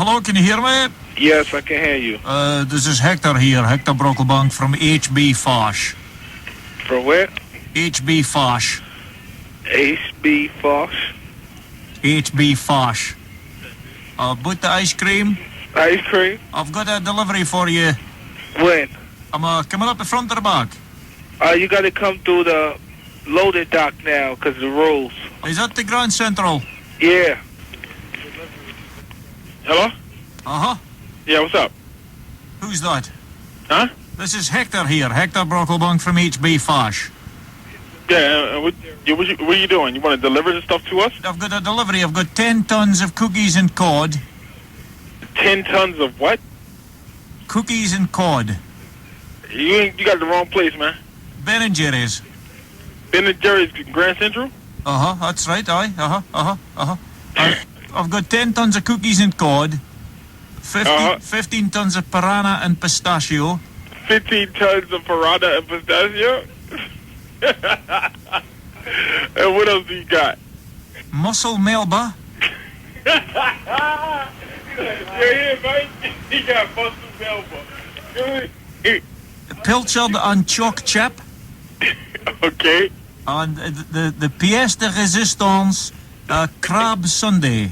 Hello, can you hear me? Yes, I can hear you. This is Hector here, Hector Brocklebank from HB Fosh. From where? HB Fosh. HB Fox. HB Fosh. Boot the ice cream. Ice cream? I've got a delivery for you. When? I'm coming up the front or the back? You gotta come through the loaded dock now, because the rules. Is that the Grand Central? Yeah. Hello? Uh-huh. Yeah, what's up? Who's that? Huh? This is Hector here, Hector Brocklebank from HB Fosh. Yeah, what are you doing? You want to deliver the stuff to us? I've got a delivery. I've got 10 tons of cookies and cod. 10 tons of what? Cookies and cod. You got the wrong place, man. Ben & Jerry's. Ben & Jerry's Grand Central? Uh-huh, that's right, aye. I've got 10 tons of cookies and cod. 15 tons of piranha and pistachio. 15 tons of piranha and pistachio? And what else do you got? Mussel melba. Yeah, man. He got mussel melba. Pilchard and choc chip. Okay. And the pièce de résistance, crab sundae.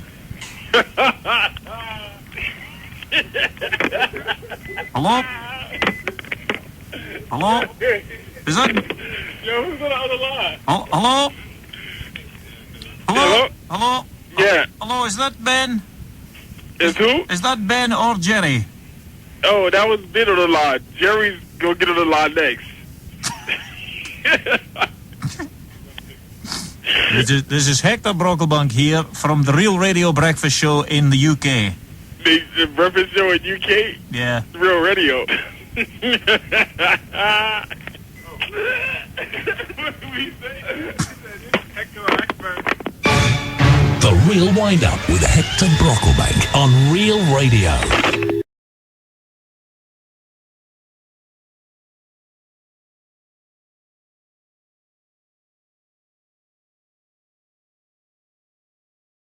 Hello? Hello? Is that... Yo, who's on the other line? Oh, hello? Hello? Hello? Yeah. Hello, is that Ben? Is who? Is that Ben or Jerry? Oh, that was Ben on the line. Jerry's gonna get on the line next. This is Hector Brocklebank here from the Real Radio Breakfast Show in the UK. The breakfast show in UK? Yeah. Real Radio. The Real Wind Up with Hector Brocklebank on Real Radio.